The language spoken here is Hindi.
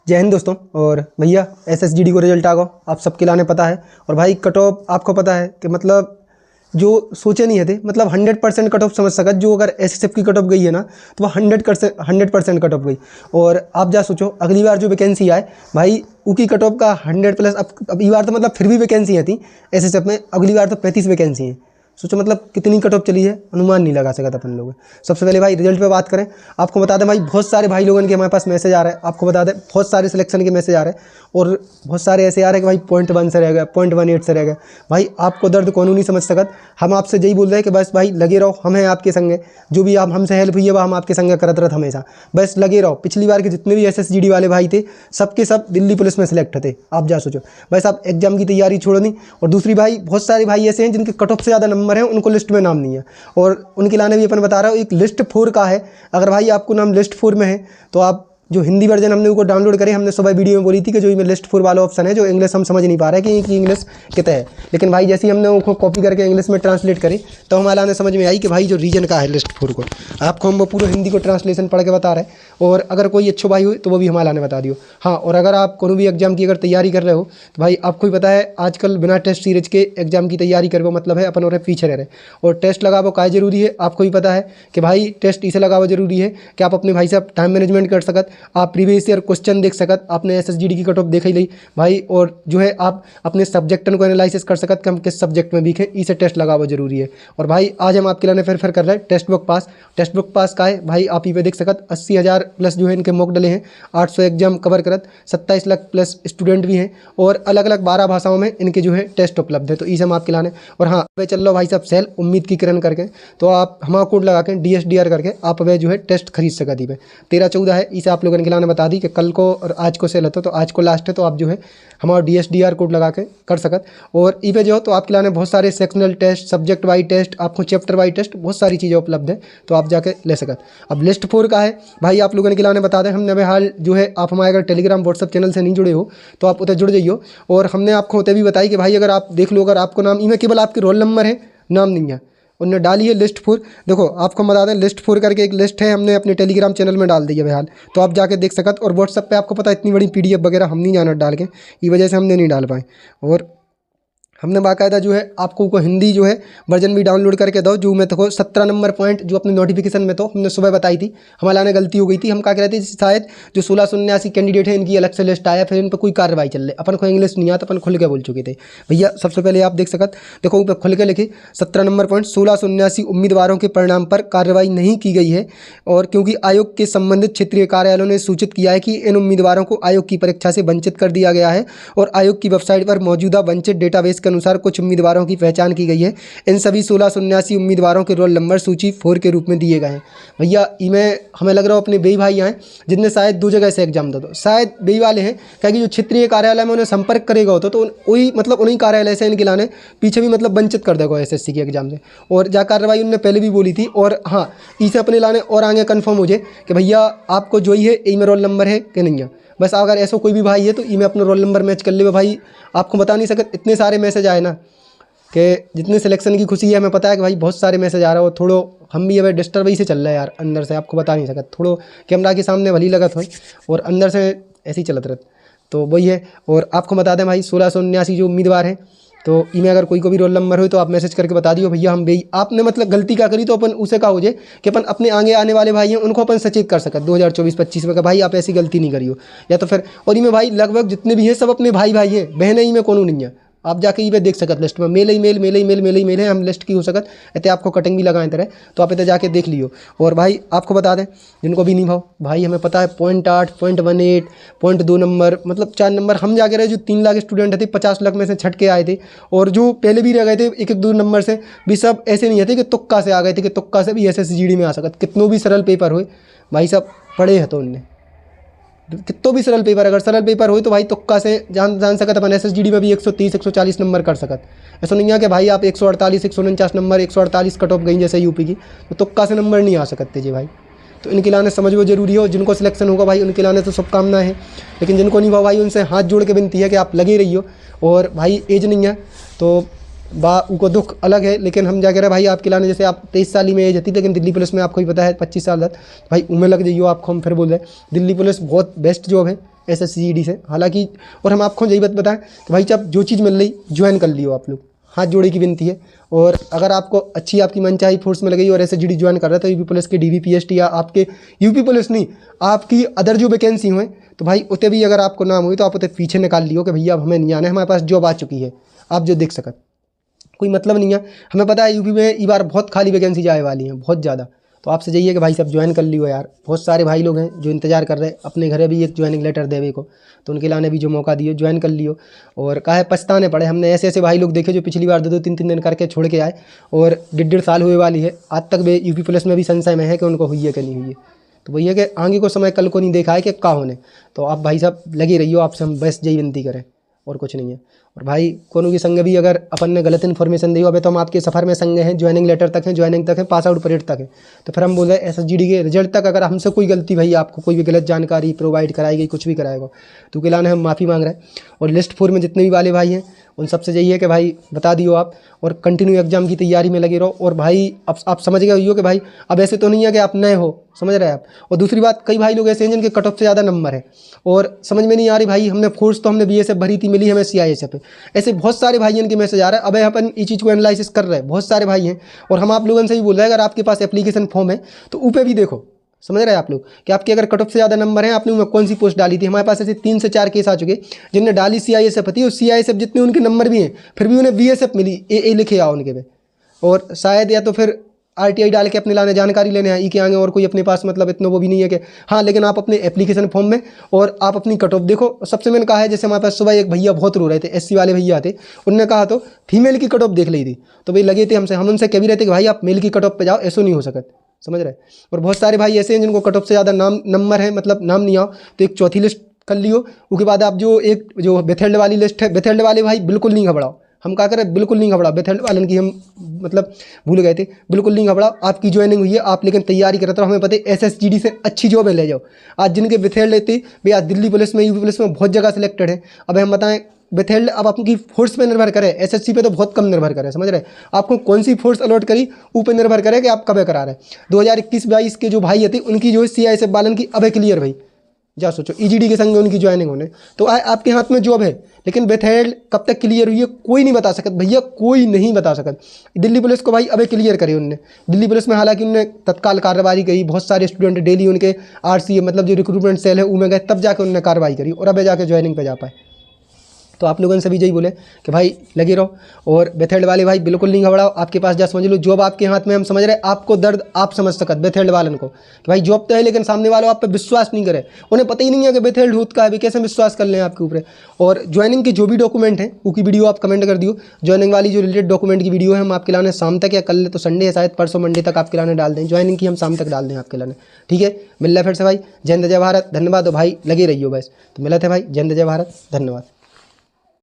जय हिंद दोस्तों। और भैया एसएसजीडी को रिजल्ट आ गया, आप सबके लाने पता है। और भाई कट ऑफ आपको पता है कि मतलब जो सोचे नहीं थे, मतलब 100% कट ऑफ समझ सका। जो अगर एसएसएफ की कट ऑफ गई है ना तो वह 100% कट ऑफ गई। और आप जा सोचो अगली बार जो वैकेंसी आए भाई उकी कट ऑफ का 100+। अब ये बार तो मतलब फिर भी वैकेंसी थी एसएसएफ में, अगली बार तो 35 वैकेंसी है। सोचो मतलब कितनी कट ऑफ चली है, अनुमान नहीं लगा सका था अपन लोग। सबसे पहले भाई रिजल्ट पे बात करें। आपको बता दें भाई बहुत सारे भाई लोगों के हमारे पास मैसेज आ रहे हैं। आपको बता दें बहुत सारे सिलेक्शन के मैसेज आ रहे हैं और बहुत सारे ऐसे आ रहे हैं कि भाई 0.1 से रह गया, 0.18 से रह गया। भाई आपको दर्द कौन नहीं समझ सकत। हम आपसे यही बोल रहे हैं कि बस भाई लगे रहो, हम हैं आपके संगे। जो भी आप हमसे हेल्प हुई है वह हम आपके संगे करत रहते हमेशा। बस लगे रहो। पिछली बार के जितने भी एसएसजीडी वाले भाई थे सबके सब दिल्ली पुलिस में सिलेक्ट थे। आप जा सोचो बस आप एग्जाम की तैयारी छोड़ो नहीं। और दूसरी भाई बहुत सारे भाई ऐसे हैं जिनके कट ऑफ से ज़्यादा नंबर हैं, उनको लिस्ट में नाम नहीं है और उनके लाने भी अपन बता रहा हूँ। एक लिस्ट 4 का है। अगर भाई आपको नाम लिस्ट 4 में है तो आप जो हिंदी वर्जन हमने उसको डाउनलोड करें। हमने सुबह वीडियो में बोली थी कि जो लिस्ट 4 वाला ऑप्शन है, जो इंग्लिश हम समझ नहीं पा रहे हैं कि इंग्लिश कितना है, लेकिन भाई जैसे ही हमने उसको कॉपी करके इंग्लिश में ट्रांसलेट करी तो हमारे समझ में आई कि भाई जो रीजन का है लिस्ट 4 को, आपको हम वो पूरा हिंदी को ट्रांसलेशन पढ़ के बता रहे हैं। और अगर कोई अच्छो भाई हो तो वो भी हमारे ने बता दियो। हाँ, और अगर आप कोई भी एग्जाम की अगर तैयारी कर रहे हो तो भाई आपको ही पता है आजकल बिना टेस्ट सीरीज के एग्जाम की तैयारी करवो मतलब है अपन और पीछे रह रहे। और टेस्ट लगावो का जरूरी है, आपको ही पता है कि भाई टेस्ट इसे लगावो जरूरी है कि आप अपने भाई साहब टाइम मैनेजमेंट कर सकत, आप प्रीवियस ईयर क्वेश्चन देख सकत, आपने एसएसजीडी की कट ऑफ देख ही ली भाई। और जो है आप अपने सब्जेक्टन को एनालिसिस कर सकत कि हम किस सब्जेक्ट में वीक है, इसे टेस्ट लगावो जरूरी है। और भाई आज हम आपके लिए फिर कर रहे हैं टेस्ट बुक पास। टेस्ट बुक पास का है भाई आप ये पे देख सकत 80,000+ जो है इनके मॉक डले हैं, 800 एग्जाम कवर करत, 27 लाख प्लस स्टूडेंट भी हैं और अलग अलग 12 भाषाओं में इनके जो है टेस्ट उपलब्ध है। तो इसे हम आपके लाने। और हाँ वे चल लो भाई साहब सेल उम्मीद की किरण करके, तो आप हमारा कोड लगा के DSDR करके आप वे जो है टेस्ट खरीद सकती है। 13-14 है, इसे आप लोगों के लाने बता दी कि कल को और आज को सेल होता तो आज को लास्ट है, तो आप जो है हमारा DSDR कोड लगा के कर सकत। और ई पे जो तो आपके लाने बहुत सारे sectional test, subject wise test, आपको चैप्टर वाइज टेस्ट, बहुत सारी चीज़ें उपलब्ध है, तो आप जाके ले सकत। अब लिस्ट 4 का है भाई आप लोगों के लाने बता दें। हमने अभी हाल जो है आप हमारे अगर टेलीग्राम व्हाट्सअप चैनल से नहीं जुड़े हो तो आप उधर जुड़ जाइए। और हमने आपको होते भी बताई कि भाई अगर आप देख लो, अगर आपको नाम इनमें केवल आपके रोल नंबर है, नाम नहीं है, उन्होंने डाली है लिस्ट 4। देखो आपको बता दें लिस्ट 4 करके एक लिस्ट है, हमने अपने टेलीग्राम चैनल में डाल दी है बहरहाल, तो आप जाके देख सकते। और व्हाट्सअप पे आपको पता है इतनी बड़ी PDF वगैरह हम नहीं जाना डाल के, इस वजह से हमने नहीं डाल पाए। और हमने बाकायदा जो है आपको को हिंदी जो है वर्जन भी डाउनलोड करके दो। जो मैं तो 17 नंबर पॉइंट जो अपने नोटिफिकेशन में तो हमने सुबह बताई थी, हमारे आने गलती हो गई थी। हम क्या कह रहे थे शायद जो 1679 कैंडिडेट है इनकी अलग से लिस्ट आया, फिर इन पर कोई कार्रवाई चल रही। अपन को इंग्लिश नहीं आता, अपन खुल के बोल चुके थे भैया। सबसे पहले आप देख सकते देखो ऊपर खुल के लिखे 17 नंबर पॉइंट 1679 उम्मीदवारों के परिणाम पर कार्रवाई नहीं की गई है। और क्योंकि आयोग के संबंधित क्षेत्रीय कार्यालयों ने सूचित किया है कि इन उम्मीदवारों को आयोग की परीक्षा से वंचित कर दिया गया है और आयोग की वेबसाइट पर मौजूदा वंचित डेटाबेस के अनुसार कुछ उम्मीदवारों की पहचान की गई है। इन सभी 1679 उम्मीदवारों के रोल नंबर सूची 4 के रूप में दिए गए हैं। भैया इनमें हमें लग रहा है अपने बेई भाई आए जिनने शायद 2 जगह से एग्जाम दो, शायद बेई वाले हैं क्योंकि जो क्षेत्रीय कार्यालय में उन्हें संपर्क करेगा होता तो वही मतलब उन्हीं कार्यालय से इनके लाने पीछे भी मतलब वंचित कर देगा SSC के एग्जाम से। और जा कार्रवाई उन्होंने पहले भी बोली थी। और हाँ इसे अपने लाने और आगे कन्फर्म हो जाए कि भैया आपको जो ही है ई में रोल नंबर है कि नहीं है। बस अगर ऐसा कोई भी भाई है तो ई में अपना रोल नंबर मैच कर ले भाई। आपको बता नहीं सकते इतने सारे मैसेज आए ना कि जितने सिलेक्शन की खुशी है, हमें पता है कि भाई बहुत सारे मैसेज आ रहा हो। थोड़ो हम भी अब डिस्टर्ब ही से चल रहा है यार अंदर से, आपको बता नहीं सकता। थोड़ो कैमरा के सामने भली लगत हो और अंदर से ऐसे ही चलत रहता, तो वही है। और आपको बता दें भाई 1679 जो उम्मीदवार हैं तो इनमें अगर कोई को भी रोल नंबर हो तो आप मैसेज करके बता दियो भैया हम भी। आपने मतलब गलती क्या करी तो अपन उसे का हो जाए कि अपन अपने आगे आने वाले भाई हैं उनको अपन सचेत कर सकते 2024-25 में कि भाई आप ऐसी गलती नहीं करियो। या तो फिर और इनमें भाई लगभग जितने भी हैं सब अपने भाई हैं, बहनें ही में कौन नहीं है। आप जाके ये देख सकते लिस्ट में मेल ही मेल है, हम लिस्ट की हो सकत इतने आपको कटिंग भी लगाए तरह, तो आप इतने जाके देख लियो। और भाई आपको बता दें जिनको भी नहीं भाव भाई हमें पता है 0.8, 0.18, 0.2 नंबर मतलब 4 नंबर हम जाके रहे। जो 3 लाख स्टूडेंट थे 50 लाख में से छट के आए थे और जो पहले भी रह गए थे 1-2 नंबर से भी, सब ऐसे नहीं थे कि तुक्का से आ गए थे कि तुक्का से भी SSGD में आ सकत। कितनों भी सरल पेपर हो भाई साहब पढ़े हैं तो उनने कितो भी सरल पेपर, अगर सरल पेपर हो तो भाई तुक्का से जान सकत अपन SSGD में भी 130-140 नंबर कर सकत। ऐसा नहीं है कि भाई आप 148, 149 नंबर 148 कट ऑफ गई जैसे यूपी की, तो तुक्का से नंबर नहीं आ सकते जी भाई। तो इनके लाने समझो जरूरी हो। जिनको सिलेक्शन होगा भाई उनके लाने तो शुभकामनाएं हैं, लेकिन जिनको नहीं हुआ भाई उनसे हाथ जोड़ के विनती है कि आप लगे रहिए। और भाई एज नहीं है तो बा उनको दुख अलग है, लेकिन हम क्या कह रहे हैं भाई आपके लाने, जैसे आप 23 साल ही में एज थी, लेकिन दिल्ली पुलिस में आपको ही पता है 25 साल तक भाई उम्र लग जाइयो आपको। हम फिर बोल रहे हैं दिल्ली पुलिस बहुत बेस्ट जॉब है SSGD से, हालांकि और हम आपको यही बात बताएं कि भाई जब जो चीज़ मिल रही ज्वाइन कर लियो आप लोग, हाथ जोड़े की विनती है। और अगर आपको अच्छी आपकी मनचाही फोर्स में लगी और SSGD ज्वाइन कर रहा है तो यूपी पुलिस के DV PST या आपके यूपी पुलिस नहीं आपकी अदर जो वैकेंसी हुए तो भाई उतने भी अगर आपको नाम हुई तो आप उतने पीछे निकाल लियो कि भैया अब हमें नहीं आना है, हमारे पास जॉब आ चुकी है। आप जो देख सकते कोई मतलब नहीं है, हमें पता है यूपी में इस बार बहुत खाली वैकेंसी जाए वाली हैं बहुत ज़्यादा। तो आपसे चाहिए कि भाई सब ज्वाइन कर लियो यार, बहुत सारे भाई लोग हैं जो इंतजार कर रहे हैं अपने घरे भी एक ज्वाइनिंग लेटर देवे को, तो उनके लाने भी जो मौका दियो ज्वाइन कर लियो। और काहे पछताने पड़े, हमने ऐसे ऐसे भाई लोग देखे जो पिछली बार 2-2 3-3 दिन करके छोड़ के आए और 1.5 साल हुए वाली है, आज तक वे यूपी पुलिस में भी संशय में है कि उनको हुई है कि नहीं हुई है। तो भैया कि आगे को समय कल को नहीं देखा है कि क्या होने, तो आप भाई साहब लगे रहियो, आपसे हम बस यही विनती करें और कुछ नहीं है। और भाई कोनो की संग भी अगर अपन ने गलत इन्फॉर्मेशन दी हो, अबे तो हम आपके सफ़र में संग हैं, ज्वाइनिंग लेटर तक है, ज्वाइनिंग तक है, पास आउट परेड तक है, तो फिर हम बोल रहे हैं SSGD के रिजल्ट तक अगर हमसे कोई गलती भाई आपको कोई भी गलत जानकारी प्रोवाइड कराई गई, कुछ भी कराएगा तो के लाने हम माफ़ी मांग रहे हैं। और लिस्ट 4 में जितने भी वाले भाई हैं उन सबसे यही है कि भाई बता दियो आप और कंटिन्यू एग्जाम की तैयारी में लगे रहो। और भाई अब आप समझ गए हो कि भाई अब ऐसे तो नहीं है कि आप नए हो, समझ रहे हैं आप। और दूसरी बात, कई भाई लोग ऐसे हैं जिनके कट ऑफ से ज़्यादा नंबर है और समझ में नहीं आ रही भाई हमने फोर्स तो हमने BSF भरी थी, मिली हमें CISF है। ऐसे बहुत सारे भाई इनके मैसेज आ रहा है, अब अपन इस चीज़ को एनालिसिस कर रहे हैं, बहुत सारे भाई हैं। और हम आप लोगों से ही बोल रहे हैं अगर आपके पास एप्लीकेशन फॉर्म है तो ऊपर भी देखो, समझ रहे हैं आप लोग कि आपके अगर कट ऑफ से ज़्यादा नंबर है आपने उनमें कौन सी पोस्ट डाली थी। हमारे पास ऐसे 3 से 4 केस आ चुके जिनने डाली CISF थी और CISF जितने उनके नंबर भी हैं फिर भी उन्हें BSF मिली, AA लिखे आओ उनके पे। और शायद या तो फिर RTI डाल के अपने लाने जानकारी लेने आई कि आगे और कोई अपने पास मतलब इतना वो भी नहीं है कि हाँ, लेकिन आप अपने एप्लीकेशन फॉर्म में और आप अपनी कट ऑफ देखो। सबसे मैंने कहा है, जैसे हमारे पास सुबह एक भैया बहुत रो रहे थे, SC वाले भैया थे, उनने कहा तो फीमेल की कट ऑफ देख ली थी तो भाई लगे थे हमसे, हम उनसे कह भी रहे थे कि भाई आप मेल की कट ऑफ पे जाओ, ऐसा नहीं हो सकता, समझ रहे। और बहुत सारे भाई ऐसे हैं जिनको कट ऑफ से ज़्यादा नंबर है, मतलब नाम नहीं आओ तो एक चौथी लिस्ट कर लियो। उसके बाद आप जो बेथेल्ड वाली लिस्ट है, बेथेल्ड वाले भाई बिल्कुल नहीं घबराओ, हम क्या करें बिल्कुल नहीं घबराओ, बेथेल्ड वालन की हम मतलब भूल गए थे, बिल्कुल नहीं घबराओ। आपकी ज्वाइनिंग हुई है, आप लेकिन तैयारी करते रहो, हमें पता है SSGD से अच्छी जॉब है, ले जाओ। आज जिनके बेथेल्ड लेते भाई आज दिल्ली पुलिस में यूपी पुलिस में बहुत जगह सिलेक्टेड है। अब हम बताएं बेथेल्ड अब आपकी फोर्स पे निर्भर करे, SSC पे तो बहुत कम निर्भर करे, समझ रहे। आपको कौन सी फोर्स अलॉट करी ऊपर निर्भर करे कि आप कब करा रहे। 2021-22 के जो भाई थे उनकी जो है CISF बालन की अब क्लियर भाई, जा सोचो EGD के संग उनकी ज्वाइनिंग होने, तो आपके हाथ में जॉब है। लेकिन बेथेल्ड कब तक क्लियर हुई है कोई नहीं बता सकता भैया, कोई नहीं बता सकता। दिल्ली पुलिस को भाई अबे क्लियर करे उनने, दिल्ली पुलिस में हालांकि उन्होंने तत्काल कार्रवाई करी, बहुत सारे स्टूडेंट डेली उनके RC मतलब जो रिक्रूटमेंट सेल है उनमें गए, तब जाकर उन्होंने कार्रवाई करी और अबे जाके ज्वाइनिंग पे जा पाए। तो आप लोगों से भी यही बोले कि भाई लगे रहो और बेथेल्ड वाले भाई बिल्कुल नहीं घबराओ, आपके पास जा समझ लो जॉब आपके हाथ में, हम समझ रहे आपको दर्द आप समझ सकते बेथेल्ड वालन को कि भाई जॉब तो है लेकिन सामने वालों आप पे विश्वास नहीं करे, उन्हें पता ही नहीं है कि बेथेल्ड होता है, कैसे विश्वास कर लें आपके ऊपर। और ज्वाइनिंग के जो भी डॉक्यूमेंट हैं उसकी वीडियो आप कमेंट कर दियो, ज्वाइनिंग वाली जो रिलेटेड डॉक्यूमेंट की वीडियो है हम आपके लाने शाम तक या कल तो संडे है शायद परसों मंडे तक आपके लाने डाल दें, ज्वाइनिंग की हम शाम तक डाल दें आपके लाने, ठीक है। मिल रहा है फिर से भाई, जय हिंद जय भारत, धन्यवाद। भाई लगे रहियो बस, तो मिला थे भाई, जय हिंद जय भारत, धन्यवाद।